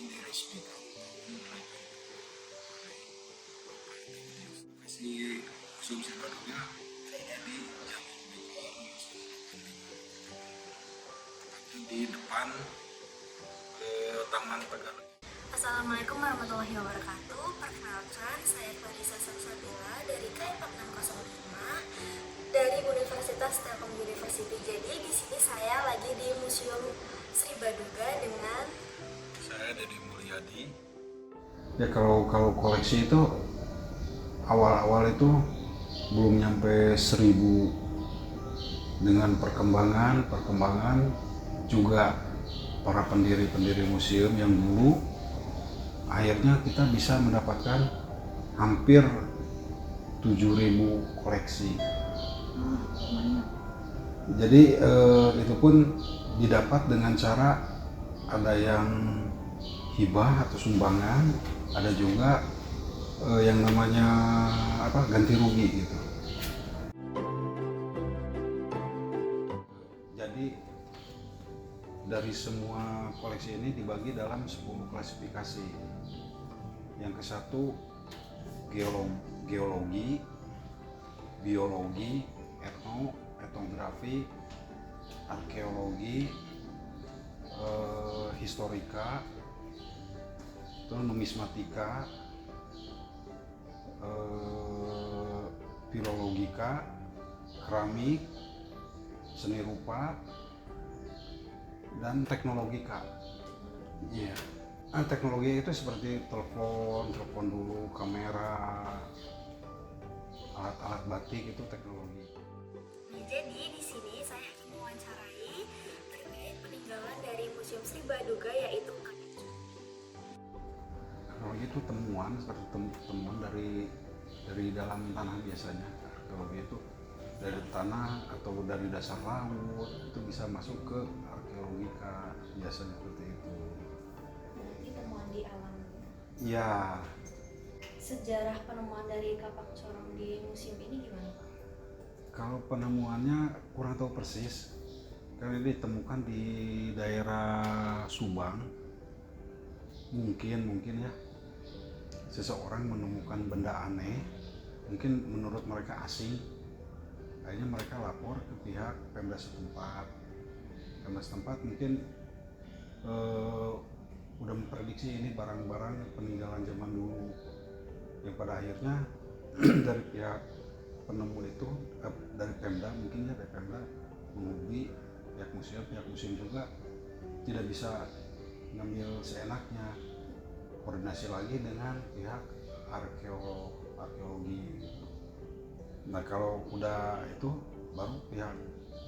diresmikan kasih museum Sirbaduga kayaknya di Jalan di depan Taman Tegalega. Assalamualaikum warahmatullahi wabarakatuh. Perkenalkan, saya Clarissa Salsabila dari K4605 dari Universitas Telkom University. Jadi di sini saya lagi di Museum Sirbaduga dengan Saya Dedi Mulyadi. Ya kalau koleksi itu awal-awal itu belum nyampe 1000, dengan perkembangan juga para pendiri museum yang dulu, akhirnya kita bisa mendapatkan hampir 7.000 koleksi. Jadi itu pun didapat dengan cara ada yang hibah atau sumbangan, ada juga yang namanya ganti rugi gitu. Jadi dari semua koleksi ini dibagi dalam 10 klasifikasi. Yang ke-1 geologi, biologi, etnografi, arkeologi, historika, terus numismatika, filologika, keramik, seni rupa, dan teknologika. Iya. Teknologi itu seperti telepon dulu, kamera, alat-alat batik itu teknologi. Jadi di sini saya akan mewawancarai terkait peninggalan dari Museum Sirbaduga, yaitu Arkeologi itu temuan, seperti temuan dari dalam tanah biasanya. Arkeologi itu dari tanah atau dari dasar laut, itu bisa masuk ke arkeologika, biasanya seperti itu. berarti temuan di alam. Ya, Sejarah penemuan dari kapak corong di museum ini gimana, Pak? kalau penemuannya kurang tahu persis, karena ini ditemukan di daerah Subang. Mungkin ya seseorang menemukan benda aneh, mungkin menurut mereka asing, akhirnya mereka lapor ke pihak Pemda setempat. Pemda setempat mungkin udah memprediksi ini barang-barang peninggalan zaman dulu, yang pada akhirnya dari pihak penemu itu, dari Pemda mungkin ya, dari Pemda menghubungi pihak museum juga tidak bisa ngambil seenaknya, koordinasi lagi dengan pihak arkeologi gitu. Nah kalau udah itu baru pihak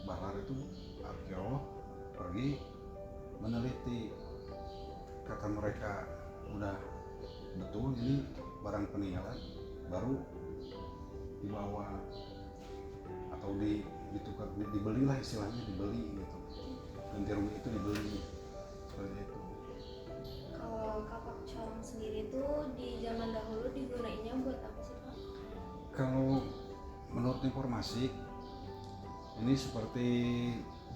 Bahlar itu arkeolog pergi meneliti, kata mereka udah betul ini barang peninggalan, baru dibawa atau ditukar, dibelilah, istilahnya dibeli gitu, ganti rugi itu dibeli, seperti itu. Kalau kapak corong sendiri itu di zaman dahulu digunainnya buat apa sih, Pak? Kalau menurut informasi ini seperti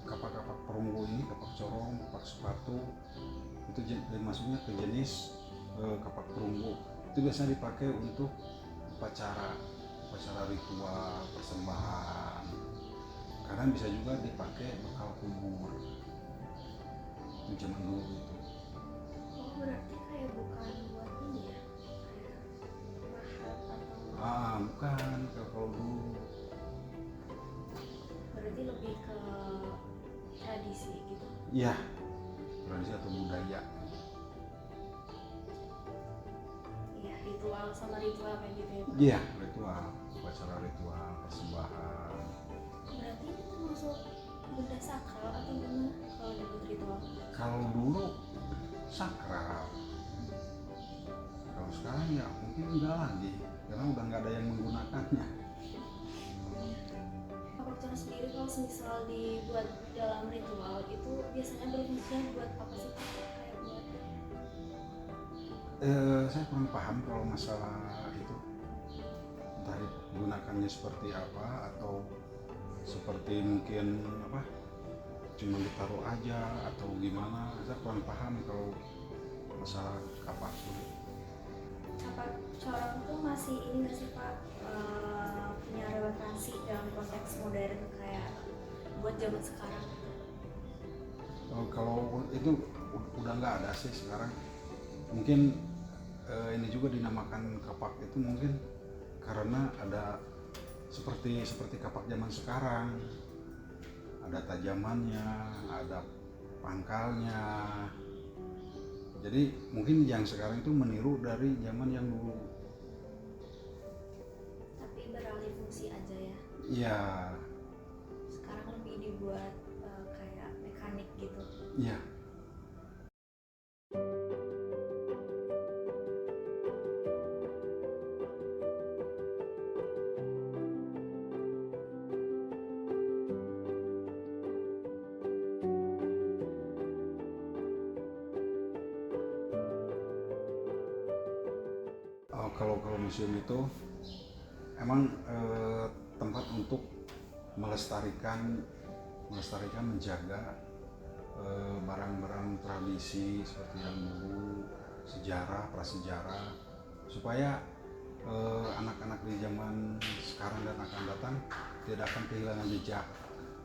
kapak-kapak perunggu ini, kapak corong, kapak sepatu, itu masuknya ke jenis kapak perunggu. Itu biasanya dipakai untuk upacara ritual, persembahan. Kadang bisa juga dipakai bekal kubur. Itu zaman dulu itu. Oh, berarti kayak bukan buat ini ya? Kayak mahat atau Bukan kalau dulu. berarti lebih ke tradisi gitu. Iya, tradisi atau budaya. Iya, ritual sama ritual kayak gitu ya, Pak? Iya, ritual, upacara ritual, persembahan. Berarti ini termasuk benda sakral atau gimana kalau disebut ritual? Kalau dulu sakral, kalau sekarang ya mungkin enggak lagi, karena udah nggak ada yang menggunakannya. Kapak corong sendiri kalau misal dibuat dalam ritual itu biasanya berfungsinya buat apa sih, Pak? Kayak buat Saya kurang paham kalau masalah itu, entah digunakannya seperti apa atau seperti mungkin cuma ditaruh aja atau gimana, saya kurang paham kalau masalah kapak sulit. Kapak corong tuh masih ini nggak sih Pak, punya relevansi dalam konteks modern kayak buat zaman sekarang? Kalau itu udah nggak ada sih sekarang. Mungkin ini juga dinamakan kapak itu mungkin karena ada seperti kapak zaman sekarang, ada tajamannya, ada pangkalnya. Jadi mungkin yang sekarang itu meniru dari zaman yang dulu. Tapi beralih fungsi aja ya. Iya, Sekarang lebih dibuat kayak mekanik gitu. iya. Kalau museum itu emang tempat untuk melestarikan menjaga barang-barang tradisi seperti yang dulu, sejarah, prasejarah, supaya anak-anak di zaman sekarang dan akan datang tidak akan kehilangan jejak.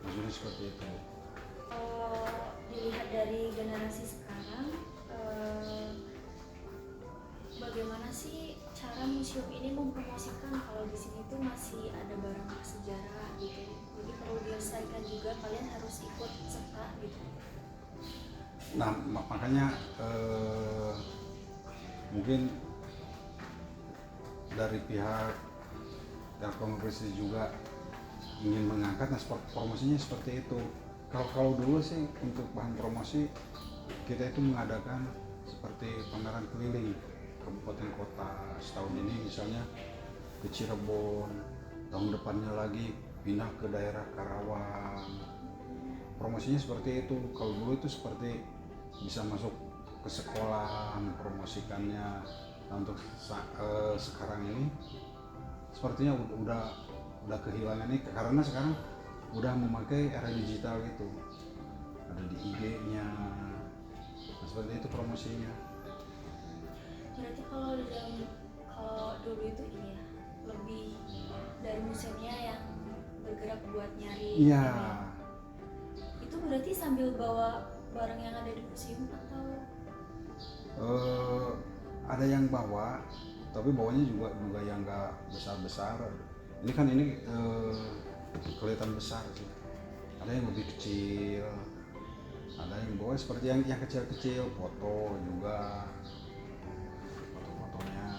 Maksudnya seperti itu. Kalau dilihat dari generasi sekarang, bagaimana sih cara museum ini mempromosikan kalau di sini tuh masih ada barang sejarah gitu? Jadi perlu dilestarikan juga, kalian harus ikut serta gitu. Nah, makanya mungkin dari pihak Telkom juga ingin mengangkat, nah promosinya seperti itu. Kalau dulu sih untuk bahan promosi kita itu mengadakan seperti pameran keliling kabupaten kota. Setahun ini misalnya ke Cirebon, tahun depannya lagi pindah ke daerah Karawang. Promosinya seperti itu. Kalau dulu itu seperti bisa masuk ke sekolah mempromosikannya. Nah, untuk sekarang ini sepertinya udah kehilangan ini karena sekarang udah memakai era digital gitu, ada di IG-nya. Nah, seperti itu promosinya. Berarti kalau dulu itu ini ya, lebih dari museumnya yang bergerak buat nyari. Iya. Itu berarti sambil bawa barang yang ada di museum atau? Ada yang bawa, tapi bawanya juga yang nggak besar-besar. Ini kan kelihatan besar sih. Ada yang lebih kecil, ada yang bawa seperti yang kecil-kecil, foto juga, foto-fotonya.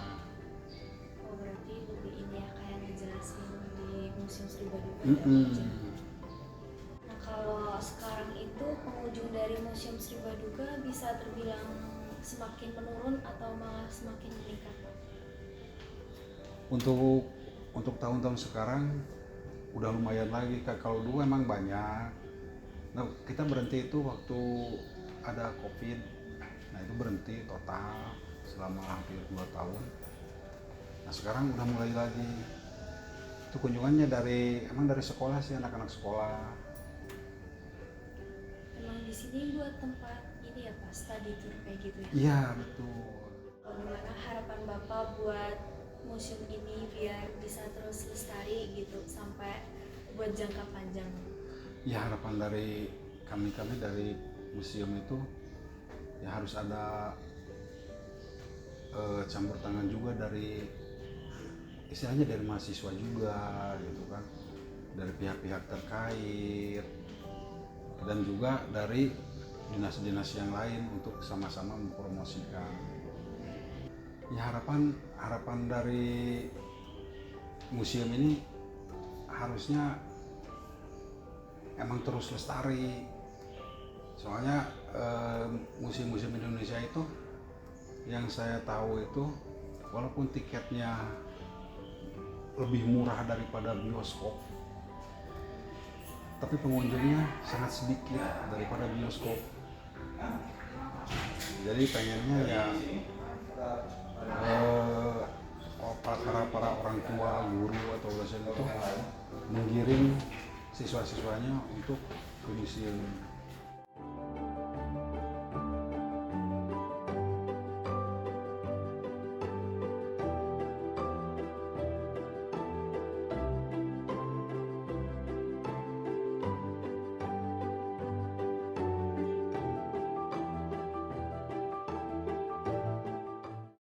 Oh berarti lebih ini ya, kayak ngejelasin di Museum Sri Baduga. Nah kalau sekarang itu pengunjung dari Museum Sri Baduga bisa terbilang semakin menurun atau malah semakin meningkat? Untuk tahun-tahun sekarang udah lumayan lagi. Kalau dulu emang banyak. Nah, kita berhenti itu waktu ada COVID. Nah, itu berhenti total selama hampir 2 tahun. Nah, sekarang udah mulai lagi. Itu kunjungannya dari sekolah sih, anak-anak sekolah. Memang di sini buat tempat ini ya Pak, study tour kayak gitu ya? Iya, betul. Bagaimana harapan Bapak buat museum ini biar bisa terus lestari gitu sampai buat jangka panjang? Ya, harapan dari kami dari museum itu ya harus ada campur tangan juga dari istilahnya dari mahasiswa juga gitu kan, dari pihak-pihak terkait dan juga dari dinas-dinas yang lain untuk sama-sama mempromosikan. Ya, harapan dari museum ini harusnya emang terus lestari. Soalnya museum-museum Indonesia itu yang saya tahu itu walaupun tiketnya lebih murah daripada bioskop, tapi pengunjungnya sangat sedikit daripada bioskop. Jadi pengennya ya para orang tua, guru atau dosen itu menggiring siswa-siswanya untuk ke museum.